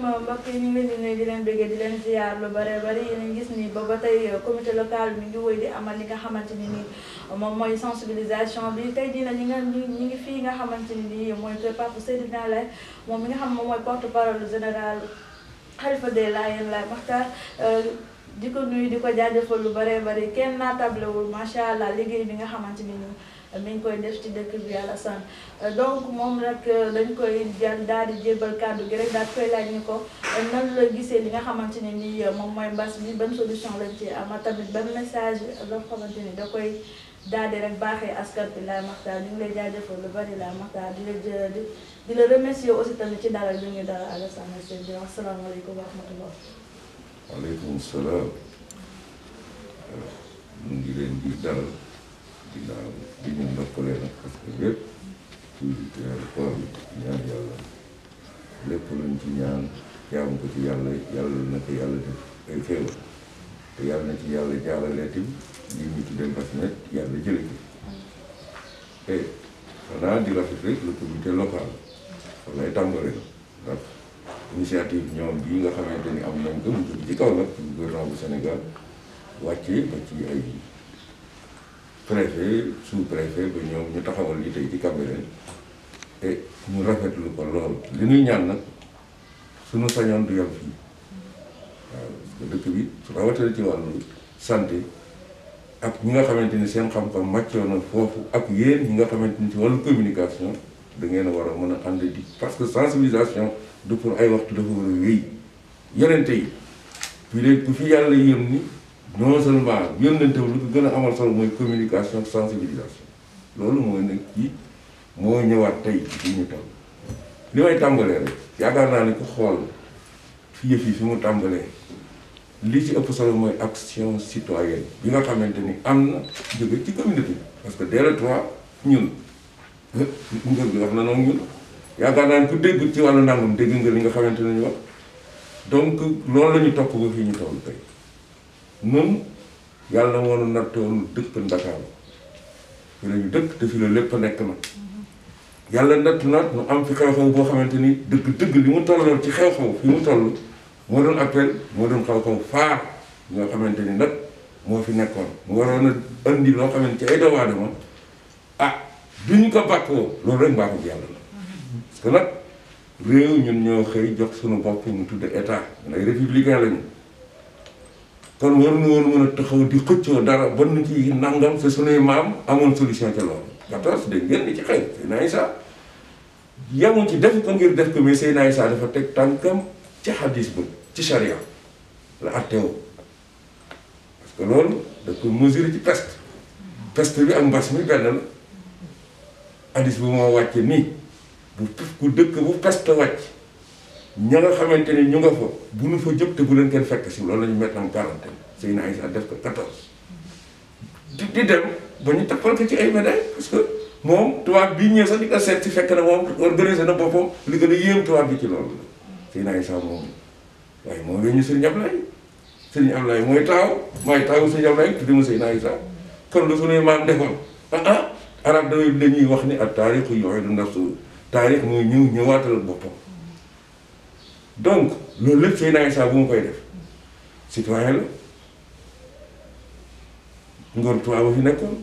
mbokk yi ñu ngi leen di nuyu di leen bëggee di leen ziar lu bare bari yéen gis ni ba tey comité local mi ngi wëy di amal li nga xamante ni nii moom mooy sensibilisation bi tey jii nag ñi ngi fii nga xamante ni nii mooy kër Papa Seydina Laye moom mi nga xam moom mooy porte parole général Khalifa des Layènes Laye Makhtar di ko nuyu di ko jaajëfal lu bare bari kenn naatablewul macha allah liggéey bi nga xamante ni nii mi ngi koy def ci dëkk bi yàlla sant donc moom rek dañ koy daal di jébal kàddu gi rek daal koy laaj ni ko nan la gisee li nga xamante ne nii moom mooy mbas bi ban solution lañ ci am tamit ban message loo xamante ni da koy daal di rek baaxee askan bi Laye Makhtar ñu ngi lay jaajëfal lu bari Laye Makhtar di la remercier aussi tamit ci dalal bi ñu dalal Alassane Sène di wax salaamaaleykum wa rahmatullah. waaleykum salaam ñu ngi leen di dalal ginnaaw bi ñu ndokkale nag parce que lépp ci weeru koor bi ñaan yàlla lépp luñ ci ñaan jaamu ko ci yàlla na ko yàlla def ay xéewal te yàlla na ci yàlla jaarale tim lii ñu tuddee mbas mi yàlla jële ko te xanaa di rafet rek le comité local fa lay tàmbale na ndax initiative ñoom bii nga xamante ni am nañ ko mu jóge ci kaw nag ci gouvernement bu Sénégal wàccee ba ci ay préfet sous-préfet ba ñoom ñu taxawal li tey ci Cambérène te ñu rafetlu ko lool li ñuy ñaan nag suñu sañoon du yem fii waaw parce que dëkk bi su rawatina ci wàllu santé ak ñi nga xamante ni seen xam-xam màccoo na foofu ak yéen ñi nga xamante ni ci wàllu communication da ngeen a war a mën a ànd di parce que sensibilisation du pour ay waxtu dafa war a wéy yonente yi fii de ku fi yàlla yónni non seulement yónnante lu ko gën a amal solo mooy communication sensibilisation loolu mooy nag ci moo ñëwaat tey ci ñu toll li may tàmbalee rek yaakaar naa ni ku xool fi yëf yi fi mu tàmbalee li ci ëpp solo mooy action citoyenne bi nga xamante ni am na jóge ci communauté bi parce que dès le 3 ñun ngër bi wax na noonu ñun yaakaar naa ni ku dégg ci wàllu nangam dégg nga li nga xamante ne ñu wax donc loolu la ñu topp ba fii ñu toll tey nun yàlla moo nu nattoon dëkk Ndakaaru fi la ñu dëkk te fi la lépp nekk na yàlla natt na nu am fi xew-xew boo xamante ni dëgg-dëgg li mu tolloon ci xew-xew fi mu toll moo doon appel moo doon xew-xew faar nga xamante ni nag moo fi nekkoon mu waroon a andi loo xamante ci ay doomu aadama duñu ko bàkkoo loolu rek mbaaxu yàlla la parce que nag réew ñun ñoo xëy jox suñu bopp mu tudde état ñun ay républicain lañu kon waruñu woon mën a taxaw di xëccoo dara ba nu ci nangam sa sunuy maam amoon solution ca loolu 14 dégg ngeen ni ci xëy Seydina Issa yamu ci def ko ngir def ko mais Seydina Issa dafa teg tànkam ci hadis ba ci charia la attewoo parce que loolu da ko mesurer ci peste bi ak mbas mi benn la hadis bi moo wàcce nii bu ku dëkk bu peste wàcc ña nga xamante ni ñu nga fa bu nu fa jëp te bu leen kenn fekk si loolu la ñu mettre en quarantaine Seydina Issa def ko 14 di dem ba ñu tappal ko ci ay médailles parce que moom tubaab bii ñëw sax di ko seet si fekk na moom organisé na boppam li gën a yéem tubaab bi ci loolu la Seydina Issa moom waaye moom la ñu Serigne Ablaye mooy taaw maay taawu Serigne Ablaye tudde ma Seydina Issa kon lu suñuy maam defoon arab dañuy wax ni ak taarix yu'iidu nafsahu taarix mooy ñëwaatal boppam donc loolu lépp Seydina Issa bu mu koy def citoyen la ngor tubaab ba fi nekkoon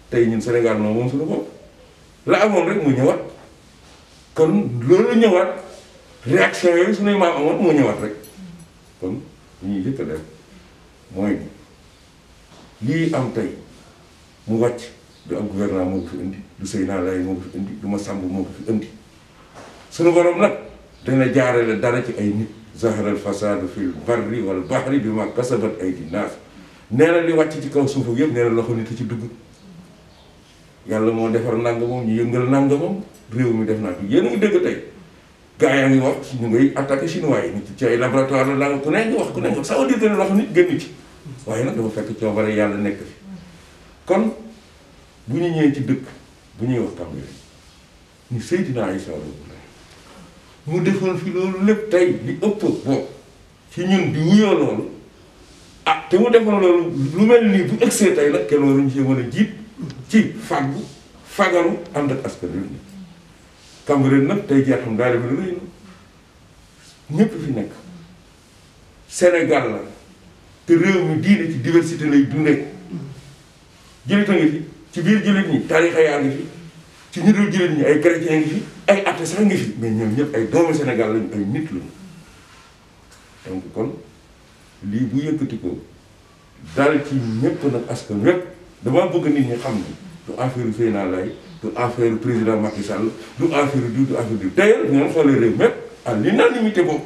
tey ñun Sénégal moom suñu bopp la amoon rek mu ñëwaat kon loolu ñëwaat réaction yooyu suñuy maam amoon moo ñëwaat rek kon li ñuy jëkk a def mooy lii am tey mu wàcc du am gouvernement moo ko fi indi du Seydina Laye moo ko fi indi du Massamba moo ko fi indi suñu borom nag dana jaarale dara ci ay nit zaharal fasadu fil barri wal bahri bima kasabat aydi naas nee na li wàcc ci kaw suuf yëpp nee na loxo nit ci dugg yàlla moo defar nangamam ñu yëngal nangamam réew mi def naa ko yéen a ngi dëgg tey gaa yaa ngi wax ñu ngay attaqué chinois yi nit ci ay laboratoire la nanga ku ne ngi wax ku ne ngi wax ça veut dire que ne loxo nit gën ci waaye nag dafa fekk coobare yàlla nekk fi kon bu ñu ñëwee ci dëkk bu ñuy wax Cambérène ñu Seydina Issa mu defoon fi loolu lépp tey li ëpp boobu ci ñun di wuyoo loolu te mu defoon loolu lu mel nii bu ëgsee tey nag kenn waruñu ci mën a jiit ci fagaru ànd ak askan wi Cambérène nag tey jii xam daa def lu rëy na ñëpp fi nekk Sénégal la te réew mi diine ci diversité lay dundee jullit a ngi fi ci biir jullit ñi tarixa yaa ngi fi ci ñu dul jullit ñi ay chrétien ngi fi ay athée sax ngi fi mais ñoom ñëpp ay doomu Sénégal lañu ay nit lañu donc kon lii bu yëkkati ko dal ci ñëpp nag askan wépp dama bëgg nit ñi xam ni du affaire Seyna Laye du affaire président Macky Sall du affaire du affaire du d'ailleurs ñoom xoolee réew mépp à l'unanimité boobu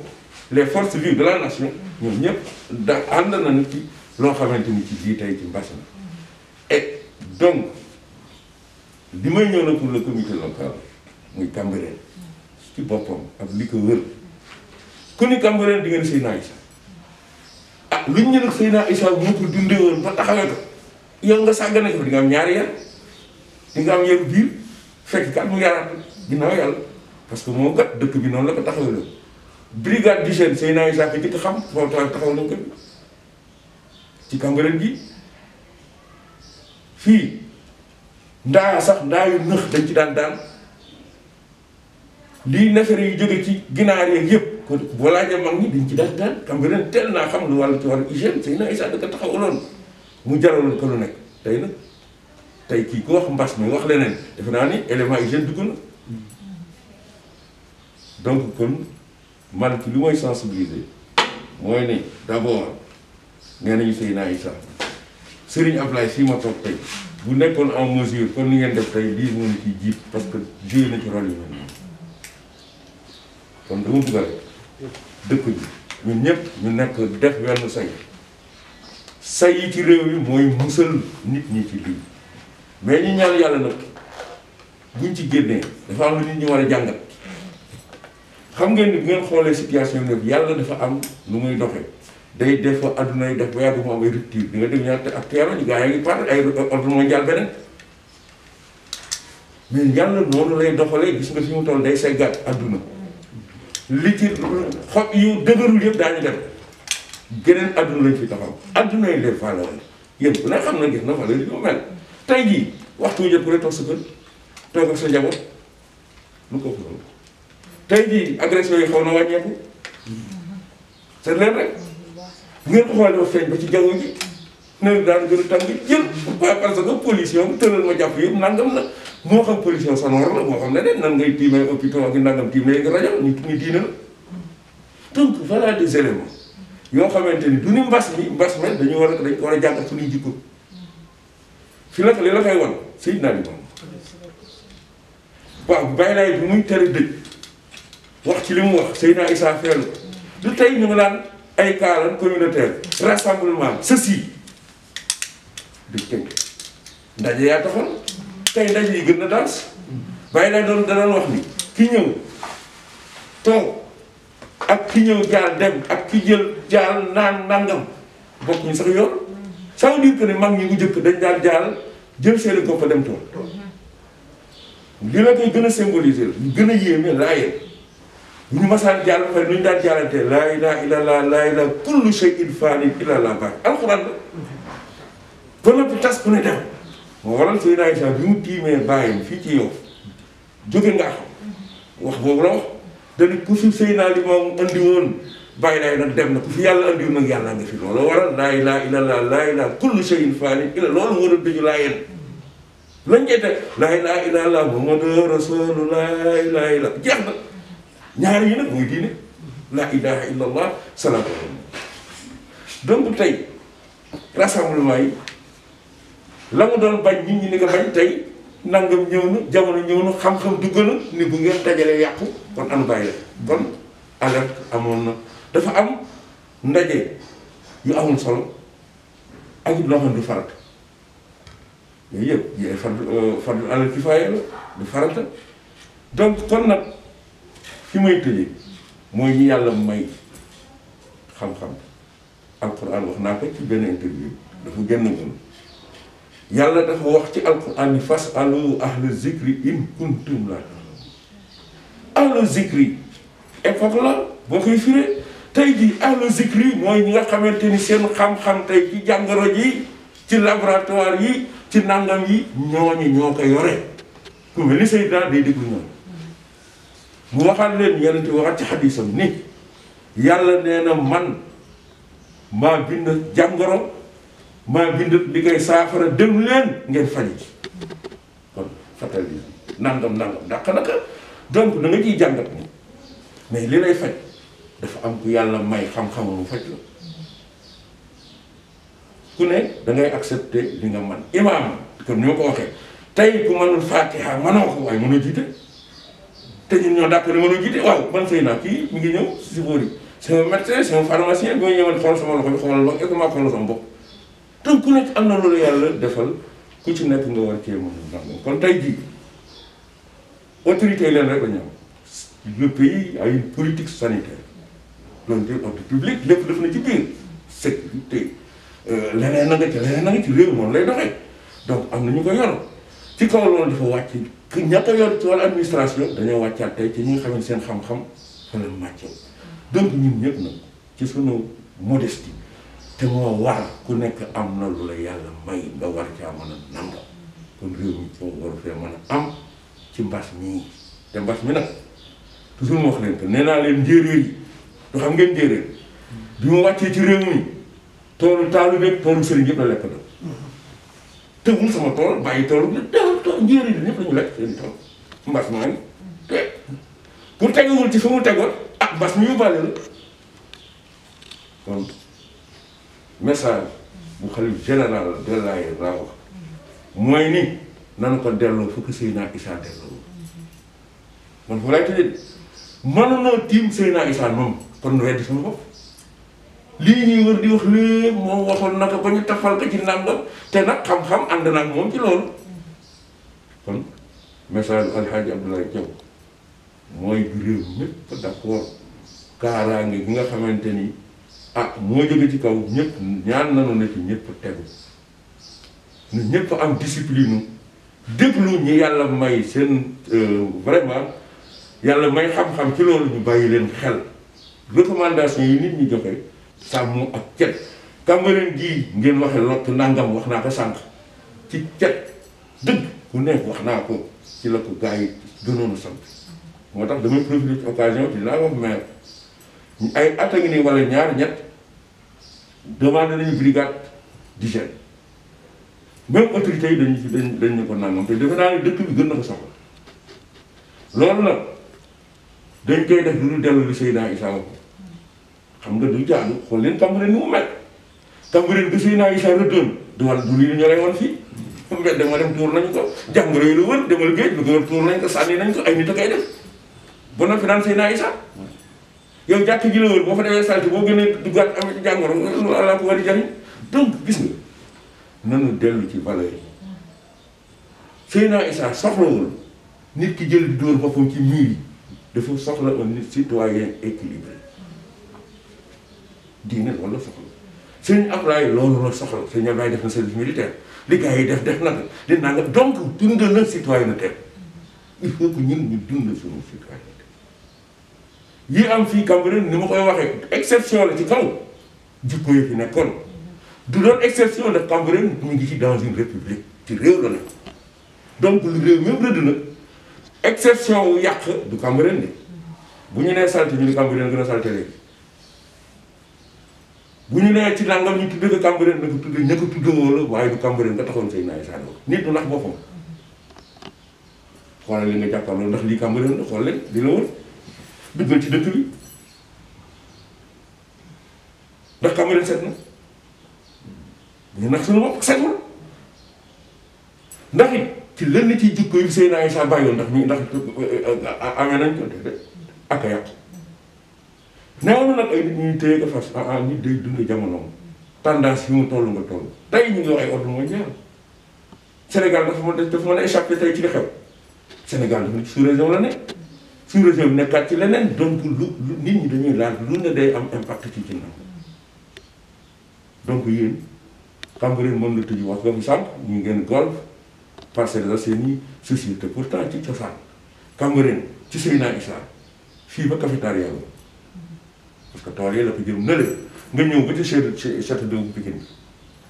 les forces vives de la nation ñoom ñëpp da ànd nañu ci loo xamante ni ci lii tey ci mbas mi et donc li may ñëw na pour le comité local muy Cambérène ci boppam ak li ko wër ku ni Cambérène di ngeen Seyna Issa ah luñ ñu nag Seyna Issa moo ko dundee woon ba taxawee ko yow nga sàggane ko di nga am ñaari yar di nga am yaru biir fekk kat mu yaraat ginnaaw yàlla parce que moo gat dëkk bi noonu la ko taxawee la brigade d'hygiène Seyna Issa ko jëkk xam foofu taxaw nañ ko ci Cambérène gi fii ndaa sax ndaa yu nëx dañ ci daan lii nefere yu jóge ci ginaar yeeg yëpp kon boo laajee mag ñi dañ ci daan Cambérène teel naa xam lu wàllu ci wàllu hygiène Seyna Issa da ko taxawaloon mu jaraloon ko lu nekk tey nag tey kii ku wax mbas mi wax leneen defe naa ni élément hygiène dugg na donc kon man ci li mooy sensibiliser mooy ni d'abord nee nañu Seyna Issa Serigne Ablaye fii ma toog tey bu nekkoon en mesure kon ni ngeen def tey lii moo ñu ciy jiit parce que joué na ci rôle yu mel nii kon dama bëgg rek dëkk bi ñun ñëpp ñu nekk def wenn say yi ci réew yi mooy musal nit ñi ci lii mais ñu ñaan yàlla nag buñ ci génnee dafa am lu nit ñi war a jàngat xam ngeen ni bu ngeen xoolee situation bi yàlla dafa am lu muy doxee day def fa adduna yi def ba yàgg mu am ay rupture di nga dégg ñaar te actuellement ñu gars yi ngi par ay ordre mondial beneen mais yàlla noonu lay doxalee gis nga fi mu toll day seggaat adduna li ci xob yu dëgërul yëpp daañu dem geneen adduna lañ fi taxaw adduna yi les valeurs yéen ku ne xam na gis na valeur yi mu mel tey jii waxtu jot ku ne toog sa kër toog ak sa njaboot lu ko loolu tey jii agression yi xaw na wàññeeku c'est leen rek bu ngeen ko xoolee dafa feeñ ba ci jaww ji nawet daan gën a tàng jël pourquoi parce que pollution bi tëral ma jàpp yëpp nangam la moo xam pollution sonore la moo xam ne de nan ngay tiimee hôpital ak nangam tiimee nga rajo ñu diine la donc voilà des éléments yoo xamante ni du ni mbas mi dañu dañ ko war a jàngat suñuy jikko fi nag li la koy wan Seydina bi moom waaw bàyyi laay bi muy tere dëj wax ci li mu wax Seyna Issa feelu du tey ñu ngi naan ay kaalan communautaire rassemblement ceci du tey ndaje yaa taxoon tey ndaje yi gën na daas bàyyi laay doon danoon wax ni ki ñëw toog ak ki ñëw jaal dem ak ki jël jaal naan nangam bokk ñu sax yoon ça veut dire que ne mag ñi bu njëkk dañ daan jaal jël seeni koppa dem tool li la koy gën a symboliser lu gën a yéeme laayeen bu ñu masaan jaal ba pare nu ñu daan jaalantee laa ilaaha illallaah laa ilaaha kullu shay'in faanin illaa llaahu baaq alxuraan la ba noppi tas ku ne dem moo waral Seyna Issa bi mu tiimee bàyyam fii ci yow jóge nga xam wax boobu la wax dañu ku fi Seyna li moom andi woon bàyyi laay nag dem na ku fi yàlla andiw nag yàlla nga fi loolu waral laa ilaaha illallaah laa ilaaha kullu shay'in faanin illaa loolu war a dëju laayeen lañ cee teg laa ilaaha illallaah muhammadu rasuulullaah laa ilaaha illallaah jeex na ñaari yi nag mooy diine laa ilaaha illallaah salaatu donc tey rassemblement yi la mu doon bañ nit ñi ni nga bañ tey nangam ñëw na jamono ñëw na xam-xam dugg na ni bu ngeen dajalee yàqu kon anu bàyyi la kon alerte amoon na dafa am ndaje yu amul solo ak it loo xam ne du farata yooyu yëpp yi fardu alal kifaaya la du farata donc kon nag fi may tëjee mooy ñi yàlla may xam-xam alquran wax naa ko ci benn interview dafa génn gën yàlla dafa wax ci alquran ni fasalu ahla zikri in kuntum laa ta'lamuun ahla zikri époque la boo koy firee tey jii ahla zikri mooy ñi nga xamante ni seen xam-xam tey ci jàngoro ji ci laboratoire yi ci nangam yi ñooñu ñoo ko yore ku mel ni Seydina day déglu ñoom mu waxaat leen yeneen waxaat ci xadisam ni yàlla nee na man maa bind jàngoro maa bind li koy saafara dem leen ngeen faji ci kon fatali nangam dàq naka donc da nga ciy jàngat ni mais li lay faj dafa am ku yàlla may xam-xam mu faj la ku ne da ngay accepter li nga man imaam comme ni ma ko waxee tey ku mënul Fatiha mënoo ko waaye mënoo jiite te ñun ñoo d'accord ne mënoo jiite waaw man sëy naa kii mi ngi ñëw si boor yi c'est un médecin c'est un pharmacien bi ma ñëwoon xool sama loxo bi xoolal loxo et maa xoolal sama bopp donc ku nekk am na loolu yàlla defal ku ci nekk nga war cee mën a nangam kon tey jii autorité yi leen rek la ñu am le pays a une politique sanitaire loolu de ordre public lépp def na ci biir sécurité leneen na nga ci réew moom lay doxee donc am na ñu ko yor ci kaw loolu dafa wàcc ku ñàkk a yor ci wàllu administration dañoo wàccaat tey ci ñi nga xam ne seen xam-xam fa la màccew donc ñun ñëpp nag ci sunu modestie te moo war ku nekk am na lu la yàlla may nga war caa mën a nanga kon réew mi foo war fee mën a am ci mbas mii te mbas mi nag toujours ma wax leen que nee naa leen njéeréer yi du xam ngeen njéeréer bi mu wàccee ci réew mi toolu taalu beeg toolu sëriñ yëpp la lekk na tëgul sama tool bàyyi toolu tool njéeréer yi ñëpp la ñu lekk seen tool mbas maa ngi te pour teguwul ci fi mu tegoon ah mbas mi yóbbaale la kon message bu xalif général de Laye laa wax mooy ni nanu ko delloo fu ko Seydina Issa delloo man fu lay tëjee mënunoo tiim Seydina Issa moom kon nu weddi sama bopp lii ñuy wër di wax léegi moom waxoon naka ba ñu tafal ko ci nangam te nag xam-xam ànd na ak moom ci loolu kon message Alhaji Abdoulaye Thiaw mooy bi réew ñëpp d'accord kaaraange gi nga xamante ni ah moo jóge ci kaw ñëpp ñaan nanu ne ci ñëpp tegu nu ñëpp am discipline déglu ñi yàlla may seen vraiment yàlla may xam-xam ci loolu ñu bàyyi leen xel recommandation yi nit ñi joxe sàmm ak cet Cambérène gii ngeen waxe lott nangam wax naa ko sànq ci cet dëgg ku nekk wax naa ko ci la ko gars yi gënoon a sant moo tax damay profiter ci occasion di laa wax maire ay at a ngi nii wala ñaar ñett demandé nañu brigade d'hygiène même autorités yi dañ ñu ko nangam te defe naa ne dëkk bi gën na ko soxla loolu nag dañ koy def lu ñu dellu li Seydina Issa xam nga du jaadu xool leen Cambérène ni mu mel Cambérène bi Seydina Issa rëddoon du wàll du lii ñu lay woon fii mbedd dama dem tuur nañu ko jàngoro yi lu wër demal géej lu ko wër tuur nañ ko sànni nañ ko ay nit a koy def ba noppi naan Seydina Issa yow jàkk ji la wër boo fa demee salti boo gënee duggaat amee ci jàngoro lu àlla ko war di jariñ donc gis nga nanu dellu ci valeur yi Seydina Issa soxlawul nit ki jël di dóor boppam ci miir yi dafa soxla un nit citoyen équilibré diine wala soxla sëñ Ablaye loolu la soxla sëñ Ablaye def na service militaire li gars yi def na ko di nanga donc dundal na citoyenneté il faut que ñun ñu dund suñu citoyenneté yi am fii Cambérène ni ma koy waxee exception la ci kaw jikko yi fi nekkoon du doon exception de Cambérène mu ngi ci dans une république ci réew la nekk donc lu réew même rëdd na exception wu yàq du Cambérène de bu ñu nee salte ñu ni Cambérène gën a salte léegi bu ñu nee ci nangam ñu tuddee ko Cambérène na ko tuddee ña ko tuddewoo la waaye du Cambérène nga taxoon say naay sànni nit du nax boppam xoolal li nga jàkkaarloo ndax lii Cambérène la xool leen di la wër duggal ci dëkk bi ndax Cambérène set na ñu nax suñu bopp setul ndax it ci lenn ci jikko yu Seydina Issa bàyyoon ndax ñu ndax amee nañ ko de ak a yàqu neew na nag ay nit ñuy téye ko fas nit day dund jamonoom tendance yi mu toll nga toll tey ñu ngi wax ay ordre mondial Sénégal dafa mën a échappé tey ci li xew Sénégal dafa sous région la nekk sous région bi nekkaat ci leneen donc lu nit ñi dañuy laal lu ne day am impact ci ginnaaw donc yéen Cambérène moom la tëju wax nga fi sànq ñu ngeen golf Parcelles Assainies société pourtant ci cosaan Cambérène ci Seydina Issa fii ba cafétéria la parce que tool yi la ko jëm na leen nga ñëw ba ci château d'eau bu Pikine bi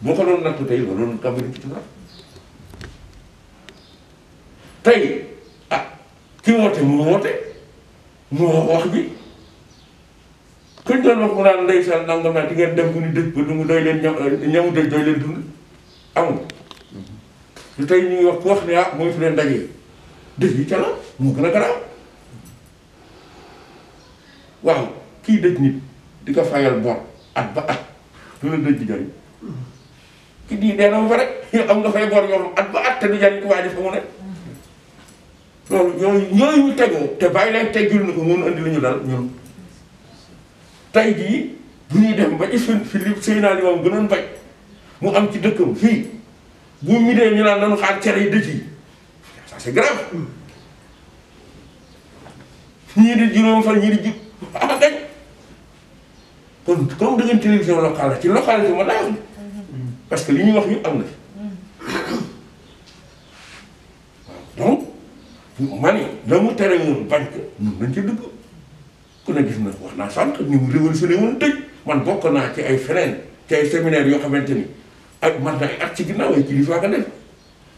boo ko doon nattu tey la doon Cambérène ci cosaan tey ah ki woote moo woote moo wax bi kuñ doon wax mu naan ndeysaan nangam naa di ngeen dem bu ñu dëj ba du mu doy leen ñamu dëj doy leen dund amul lu tey ñu ngi wax ku wax ne ah mooy fi leen dajee dëj yi ca la moo gën a garaaw waaw kii dëj nit di ko fayal bor at ba at lu la dëj di jariñ ki di dee na ba pare am nga fay bor yoo xam at ba at te du jariñ ko waa ji fa mu ne loolu yooyu ñu tegoo te bàyyi leen teggil na ko mun andi la ñu dal ñun tey jii bu ñuy dem ba ci fi li Seydina Limaamu gënoon bañ mu am ci dëkkam fii bu mi dee ñu naan nanu xaar cere yi dëj yi ça c'est grave ñii di juróom fan ñii di jub gañ kon comme da ngeen télévision locale la ci localité ma lay wax parce que li ñuy wax yëpp am na fi waaw donc ma ni la mu tere woon bañ ko ñun dañ ci dugg ku ne gis na wax naa sànq ni mu révolutionné woon tëj man bokk naa ci ay feneen ci ay séminaire yoo xamante ni ak man na ay at ci ginnaaw ay kilifa nga def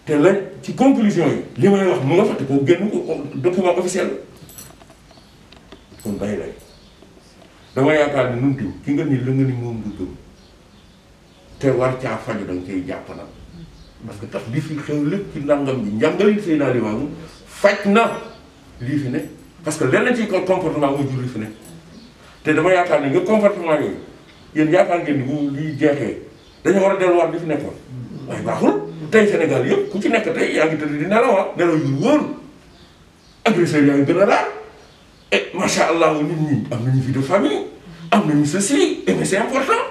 te lañ ci conclusion yi li may wax mu nga fàtte ko génn ko document officiel kon bàyyi lay dama yaakaar ni nun tim ki nga ni la nga ni moom nga gëm te war caa faju da nga koy jàpp nag parce que tax li fi xew lépp ci ndàngam bi njàngali Seydina Limaamu faj na lii fi ne parce que lenn ci comportement moo jur li fi ne te dama yaakaar ne nga comportement yooyu yéen yaakaar ngeen ni bu lii jeexee dañoo war a delluwaat li fi nekkoon waaye baaxul tey Sénégal yëpp ku ci nekk tey yaa ngi tëdd di nelaw nelaw yu wóor agresseurs yaa ngi gën a raar et macha allah nit ñi am nañu vie de famille am nañu ceci et mais c'est important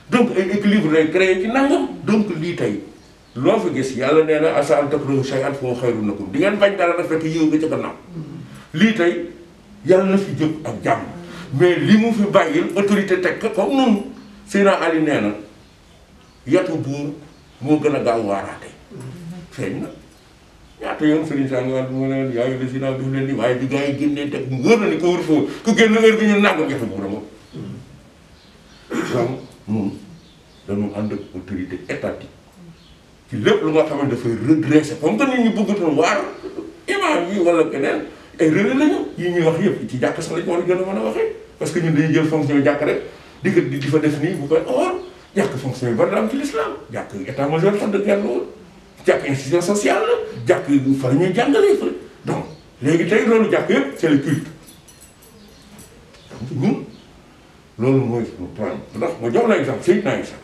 donc ay équilibre lay créé ci nangam donc lii tey loo fa gis yàlla nee na asa an takrahu shay'an fa huwa khayrun lakum di ngeen bañ dara dafa fekk yiw nga ca gannaaw lii tey yàlla na fi jóg ak jàmm mais li mu fi bàyyil autorité teg ko comme noonu Seydina Ali nee na yatu buur moo gën a gaaw waaraate feeñ na ñaata yoon Serigne Sall nga wax mu ne yaa ngi des ginnaaw def leen ni waaye di gars yi génnee teg mu wóor na ni ko wër foofu ku génn heure bi ñu nangam yatu buur a moom donc ñun dañu ànd ak autorité étatique ci lépp lu nga xamante dafay redresser comme que nit ñi bëggatoon waar imam yi wala keneen ay relais lañu yi ñuy wax yëpp ci jàkk sax lañu war a gën a mën a waxee parce que ñun dañuy jël fonction jàkk rek di fa def nii bu koy or jàkk fonction yi bari la am ci l'islam jàkk état major sax de guerre la woon jàkk institution sociale la jàkk fa la ñuy jàngalee fa donc léegi tey loolu jàkk yëpp c'est le culte donc ñun loolu mooy suñu plan ndax ma jox la exemple Seydina Isa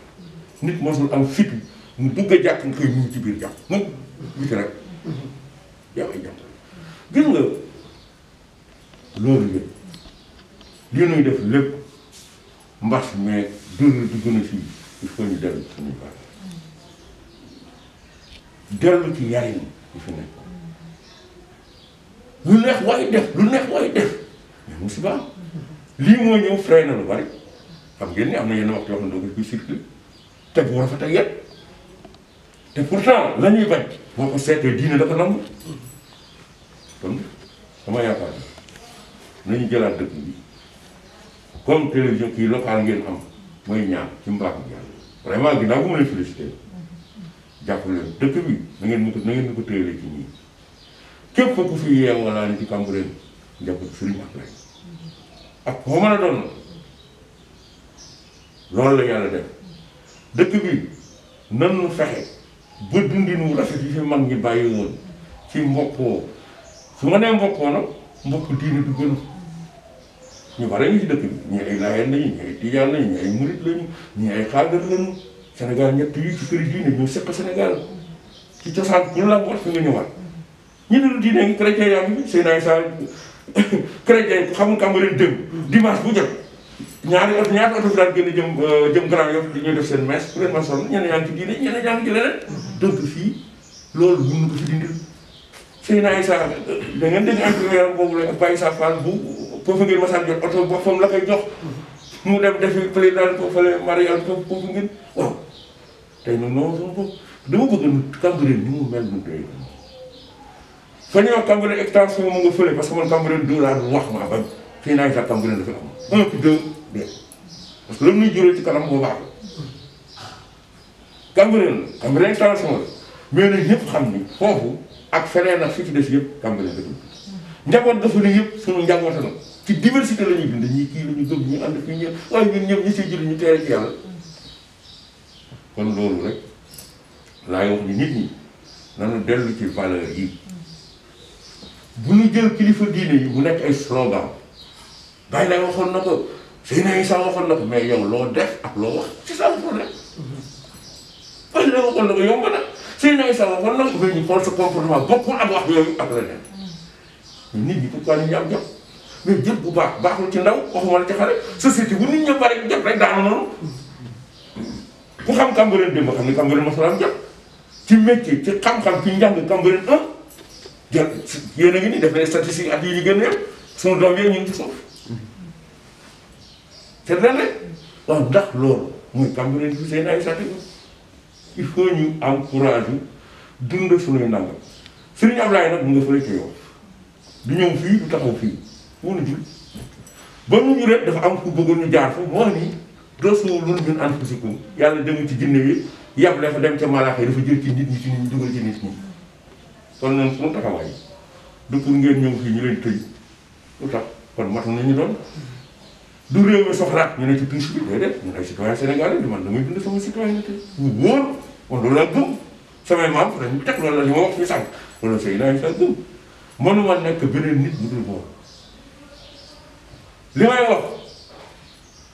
nit mosul am fit mu dugg a jàkk nga koy ñu ci biir jàkk moom biti rek yow ay jàkk gis nga loolu yëpp li ñuy def lépp mbas mais dugg na fii il faut ñu dellu ci suñuy baax dellu ci yarin yi fi nekk lu neex waay def lu neex waay def mais musiba am lii moo ñëw fray na lu bari xam ngeen ni am na yenn waxtu yoo xam ne doo ko fi circulé te bu rafet ak yet te pourtant la ñuy bañ boo ko seetee diine dafa nangu kon sama yaakaar nañu jëlaat dëkk bi comme télévision kii local ngeen am mooy ñaan ci mbaaxu yàlla vraiment ginnaaw bu ma leen félicité jàpp leen dëkk bi na ngeen ñu ko téyelee ci ñii képp ku fi yeew wala ni ci Cambérène njabootu Serigne Ablaye ak foo mën a doon loolu la yàlla def dëkk bi nan nu fexe ba dundinu rafet yi fi mag ñi bàyyi woon ci mbokkoo su ma nee mbokkoo nag mbokk diine du gën ñu bare ñu ci dëkk bi ñii ay laayeen lañu ñii ay tijaan lañu ñii ay murit lañu ñii ay xaadir lañu Sénégal ñett yi ci kër diine ñoo seq Sénégal ci cosaan pour la wat fi nga ñëwaat ñi dul diine ngi chrétien yaa ngi fi Seydina Issa chrétien xamul Cambérène dem dimanche bu jot ñaata oto fi daan génn jëm Grand Yoff di ñuy def seen messe pour leen ma sonn ñenn yaa ngi ci diine ñenn yaa ngi ci leneen donc fii loolu mën na ko fi dindil Seydina Issa da ngeen dégg entrepreneur boobu la Baye Issa Fall bu foofu ngeen masaan jot oto boppam la koy jox mu dem defi président ko fële marial foofu ngeen waaw tey nag noonu sama bopp dama bëgg Cambérène ni mu mel nu tey fa ñuy wax Cambérène extension mu nga fële parce que man Cambérène 2 laa doon wax maa bañ Seydina Issa Cambérène dafa am 1 puis 2 de parce que la muy jural ci kanam moo baax Cambérène extension la mais nag ñëpp xam ni foofu ak feneen ak fi ci des yëpp Cambérène dafa njaboot dafa ne yëpp suñu njaboota na ci diversité la ñuy bind ñii kii la ñu gëm ñu ànd fii ñëpp waaye ñun ñëpp ñi siy julli ñu teere ci yàlla kon loolu rek laay wax ni nit ñi nanu dellu ci valeur yi bu ñu jël kilifa diine yi mu nekk ay slogan bàyyi lay waxoon na ko Seydina Issa waxoon na ko mais yow loo def ak loo wax c'est ça le problème bàyyi lay waxoon na ko yomb na Seydina Issa waxoon na ko mais ñu xool sa comportement bokkul ak wax yooyu ak leneen nit ñi pourquoi nit ñi am jot mais jël bu baax baaxul ci ndaw waxuma la ci xale société bu nit ñi bari jot rek daanu noonu ku xam Cambérène démb xam ne Cambérène mosul am jot ci métier ci xam-xam ci njàng Cambérène 1 jël yéen a ngi nii def na statistique at yi ñu gën yëpp sunu doom yee ñu ngi ci suuf c'est vrai rek waaw ndax loolu muy Cambérène bi seen ay sati il faut ñu am courage dund suñuy nangam Serigne Ablaye nag mu nga fële ci yow du ñëw fii du taxaw fii wala jul ba mu ñu rek dafa am ku bëggoon ñu jaar fa moo nii rasulun min anfusikum yàlla dem ci jinne yi yàpp dafa dem ca malaaka yi dafa jël ci nit ñi ci nit ñi dugal ci nit ñi kon noonu suñu taxawaay du pour ngeen ñëw fii ñu leen tëj lu tax kon matu nañu doon du réew mi soxlaat ñu ne ci piis bi déedéet ñun ay citoyen sénégalais di man damay dund sama citoyenneté ñu wóor man loolu laa gëm samay maam dañu teg loolu la li ma wax ñu sànq loolu say naa sa gëm mënuma nekk beneen nit bu dul moom li may wax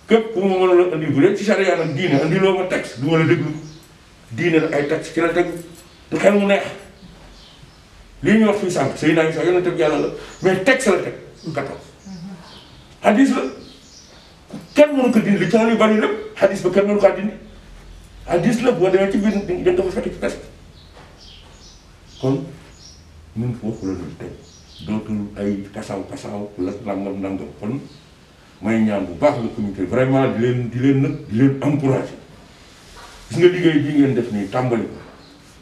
képp ku ma mën a andi bu dee ci charia nag diine andi loo ma texte du ma la déglu diine nag ay texte ci la tegu du xel mu neex lii ñu wax fii sànq sëy naa ngi sax yonent bi yàlla la mais texte la teg 14 hadis la kenn mënu ko dindi li coono yu bari lépp hadis ba kenn mënu ko dindi hadis la boo demee ci biir da nga ko fa fekk ci texte kon ñun foofu la ñu teg dootul ay kasaw la nangam kon may ñaan bu baax la comité vraiment di leen encouragé gis nga liggéey bi ngeen def nii tàmbali ko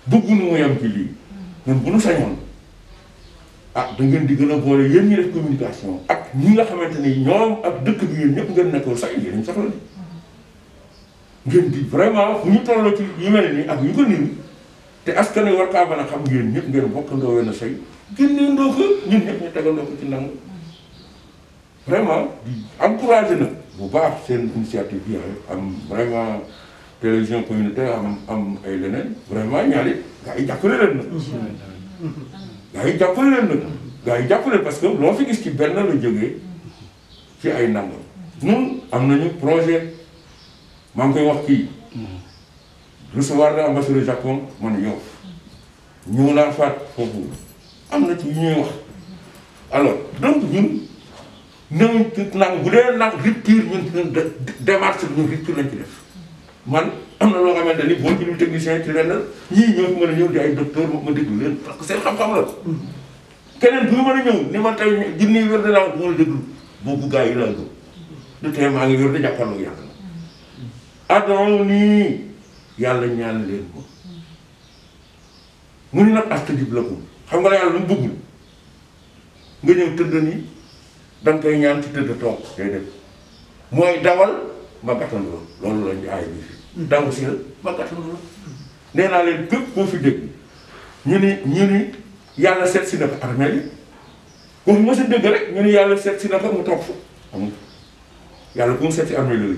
bëgguñu mu yam ci lii ñun bu ñu sañoon da ngeen di gën a boole yéen ñi def communication ak ñi nga xamante ni ñoom ak dëkk bi yéen ñëpp ngeen nekkoo sax yéen ñu soxla ni ngeen di vraiment fu ñu tolloo ci yu mel nii ak yu ko nii te askan wi war kaa mën a xam ngeen ñëpp ngeen bokkandoo wenn say génneendoo ko ñun ñëpp ñu tegandoo ko ci nangu vraiment di encouragé na bu baax seen initiative bi am vraiment télévision communautaire am ay leneen vraiment ñaari gaa yi jàppale leen na gaa yi jàppale leen na gaa yi jàppale parce que loo fi gis ci benn la jógee ci ay nangam ñun am nañu projet maa ngi koy wax kii recevoir na ambassadeur Japon man yow ñëw naa faat foofu am na ci yu ñuy wax alors donc ñun néew nag bu dee nag rupture ñun démarche ñun rupture lañ ci def man am na loo xamante ni boo ci dul technicien ci lenn ñii ñoo fi mën a ñëw di ay docteur ma déglu leen parce que seen xam-xam la keneen bu mën a ñëw ni ma tey junni wér de laa bu ma la déglu boobu gars yi laa gëm du tee maa ngi wér de jàkkaarloo yàlla adon nii yàlla ñaan leen ko mu ni nag astajib lakum xam nga la yàlla lu mu bëggul nga ñëw tëdd nii da nga koy ñaan ci tëdd toog day def mooy dawal ma gàttandu la loolu lañ aay bi fi daw si la ma gàttandu la nee naa leen képp koo fi dégg ñu ni yàlla seet si na ko armée yi ku fi mos a dégg rek ñu ni yàlla seet si na ko mu toog fa amul yàlla ku mu seet si armée la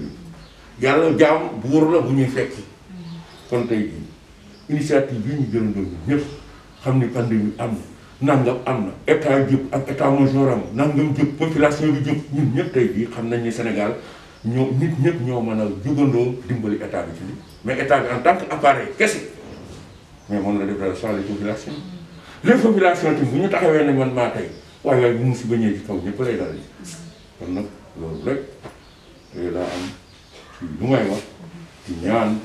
yàlla jaam buur la bu ñuy fekki kon tey jii initiative bii ñu jëlandoo ñun ñëpp xam ni pandémie am na nangam am na état jëpp ak état major am nangam jëpp population bi jëpp ñun ñëpp tey jii xam nañ ni Sénégal ñoo nit ñëpp ñoo mën a jugandoo dimbali état bi ci lii mais état bi en tant que appareil kese mais mën na def dara sans les populations tamit bu ñu taxawee ne man maa tey waaye bu mu si bañee ci kaw ñëpp lay dal kon nag loolu rek yooyu laa am ci lu may wax ci ñaan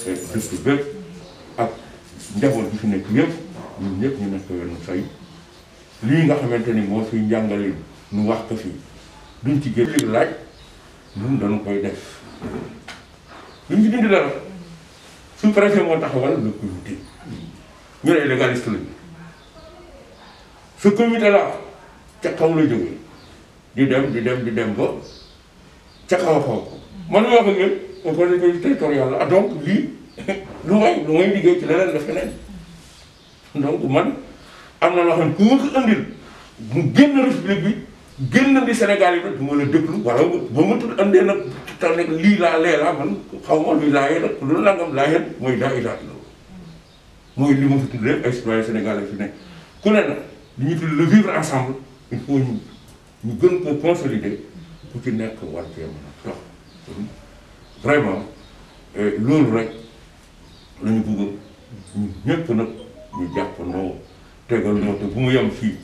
dëkk bépp ak njaboot bi fi nekk yëpp ñun ñëpp ñu nekk wenn say lii nga xamante ni moo fiy njàngale nu wax ko fii duñ ci génn laaj ñun dañu koy def duñ ci dindi dara su préfet moo taxawal le comité ñu ne légaliste lañu ce comité la ca kaw la jógee di dem ba ca kaw a kaw man ma wax ak yéen au conseil territorial la donc lii lu may liggéey ci leneen la feneen donc man am na loo xam ne ku ma ko andil mu génn république bi génn di Sénégal yi nag du ma la déglu wala ba ma tudd andee nag tax nekk lii laa lee laa man xaw ma luy laayee nag lu nangam laayeen mooy daa ilaha illallah mooy li ma fi tudd rek ay citoyen sénégalais fi nekk ku ne nag li ñuy tudd le vivre ensemble il faut ñu gën ko consolider ku ci nekk war cee mën a dox vraiment loolu rek la ñu bëgg ñu ñëpp nag ñu jàpp noo tegal noo te bu mu yem fii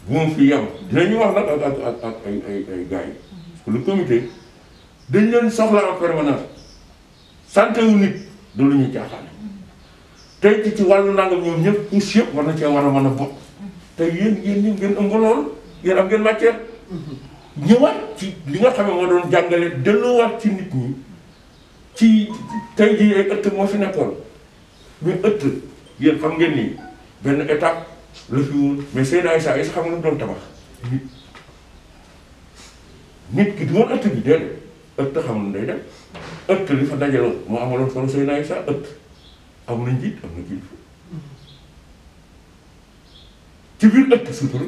bu mu fi yem dinañu wax nag ak ay gars yi parce que le comité dañ leen soxla en permanence santé wu nit du lu ñuy jaaxaale tey ci wàllu nangam ñoom ñëpp couche yëpp war na cee war a mën a bokk te yéen ñi ngeen ëmb lool yéen am ngeen matière ñëwaat ci li nga xam ne moo doon jàngale delloowaat ci nit ñi ci tey jii ay ëtt moo fi nekkoon mais ëtt yéen xam ngeen ni benn étape la fi woon mais Seydina Issa Issa xam nga doon tabax nit ki du woon ëtt bi déedéet ëtt xam na day dem ëtt li fa dajaloo moo amaloon solo Seydina Issa ëtt am na njiit am na kilifa ci biir ëtt sutura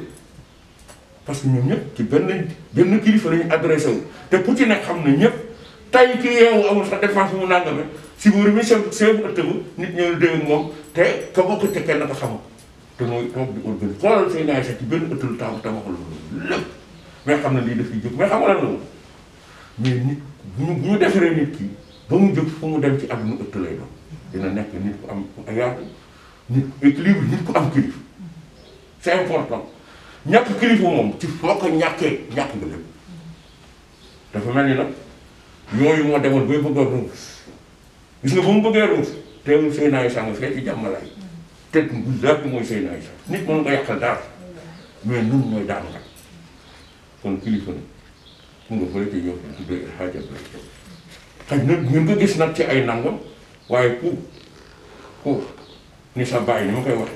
parce que ñoom ñëpp ci benn kilifa la ñu adressé wu te ku ci nekk xam na ñëpp tay ki yeewu amul sax défense bu mu nangame si bu remis chef ëtt bu nit ñëw dégg moom te ka bokk te kenn ko xamul te mooy toog di organiser xoolal say naay sax ci benn ëtt lu tabaxul loolu lépp mais xam na lii dafay jóg mais xam nga lan loolu mais nit bu ñu defaree nit ki ba mu jóg fu mu dem ci àdduna ëtt lay doon dina nekk nit ku am yaatu nit équilibre nit ku am kilifa c'est important ñàkk kilifa moom ci foo ko ñàkkee ñàkk nga lépp dafa mel ni nag yooyu moo demoon bay bëgg a ruus gis nga ba mu bëggee ruus teewul Seydina Issa nga fee ci jàmmalaay te bu zaak mooy Seydina Issa nit mën nga yàqal dara mais nun mooy daan nga kon kilifa na fu nga fële ci yow tuddee xaajal bay xaj na ngeen ko gis nag ci ay nangam waaye ku ni sa bàyyi ni ma koy waxe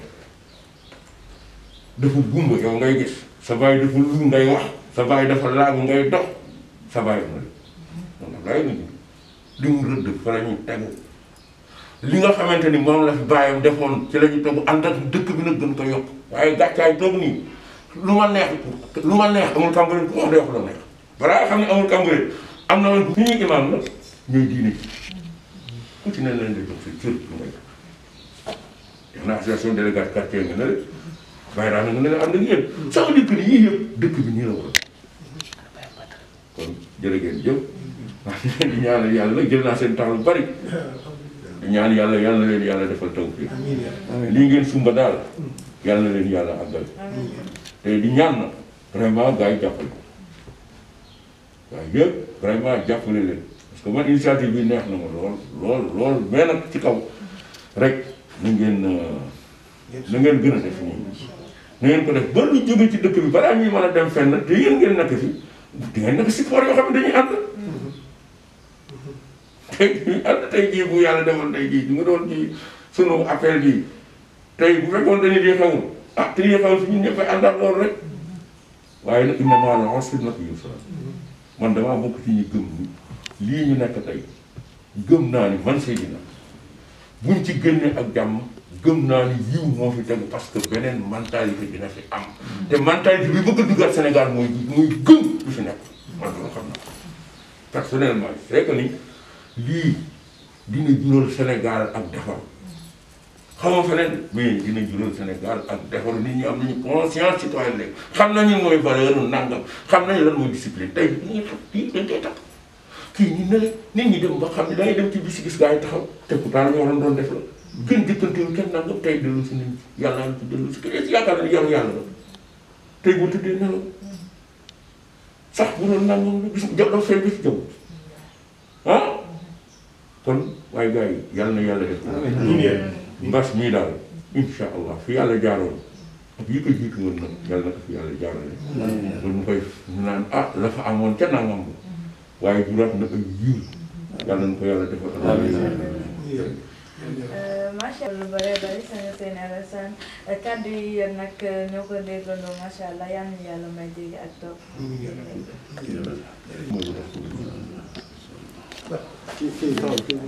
dafa gumba yow ngay gis sa bàyyi dafa lu ngay wax sa bàyyi dafa laagu ngay dox sa bàyyi na donc lay nga li mu rëdd fa la ñuy tegu li nga xamante ni moom la fi bàyyam defoon ci la ñu tegu ànd ak dëkk bi nag gën ko yokk waaye gàccaay toog nii lu ma neex amul Cambérène ku wax day wax la neex balaa xam ne amul Cambérène am na woon fi ñuy imaam la ñooy diine ci ku ci ne leen di jox sa cër lu ngay def na association délégué quartier nga ne la bàyyi daa na nga ne la ànd ak yéen ça veut dire que yii yëpp dëkk bi nii la war kon jërë ngeen jëf di ñaanal yàlla nag jël naa seen temps lu bari di ñaan yàlla leen yàlla defal tawfiq lii ngeen sumba daal yàlla leen yàlla àggal te di ñaan na vraiment gars yi jàppale waaye yëpp vraiment jàppale leen parce que man initiative bi neex na ma lool mais nag ci kaw rek na ngeen gën a def nii na ngeen ko def ba lu jóge ci dëkk bi balaa ñuy mën a dem fenn te yéen ngeen nekk fi di ngeen nekk support yoo xam ne dañuy ànd tey jii bu yàlla defoon tey jii du nga doon ci sunu appel bi tey bu fekkoon dañuy di xewul te lii xewul si ñun ñëpp a àndaat loolu rek waaye nag inna ma'al usri yusra man damaa bokk ci ñu gëm ni lii ñu nekk tey gëm naa ni man Seydina buñ ci génnee ak jàmm gëm naa ni yiw moo fi tegu parce que beneen mentalité dina fi am te mentalité bi bëgg a duggaat Sénégal muy gëm lu fi nekk man loolu xam naa personnellement c'est que ni lii dina jural Sénégal ak defar xamoo feneen mais dina jural Sénégal ak defar nit ñi am nañu conscience citoyenne léegi xam nañu mooy valeur nangam xam nañu lan mooy discipline tey ñuy tax kii dañ koy tax kii ñu ne la nit ñi dem ba xam ne dangay dem ci bis gis gaa yi taxaw te pourtant ñoo doon def la gën jëkkantewul kenn nangam tey dellu si nañ yàlla na ko dellu si kër yaakaar na yaru yàlla la tey boo tëddee nelaw sax bu doon nangam gis jaw daf fay bis jaw ah kon waaye gars yi yàlla na yàlla def mbas mii daal insha allah fi yàlla jaaroon ak yi ko jiitu woon nag yàlla na ko fi yàlla jaarale loolu mu koy naan la fa amoon ca nangam ba waaye juraat na ay yiw yàlla na ko yàlla defal macha allah lu bare bari seen Alassane kàddu yi yéen nag ñoo ko déggandoo macha allah yal na yàlla may dégg ak topp. Counting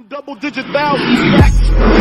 double-digit thousands.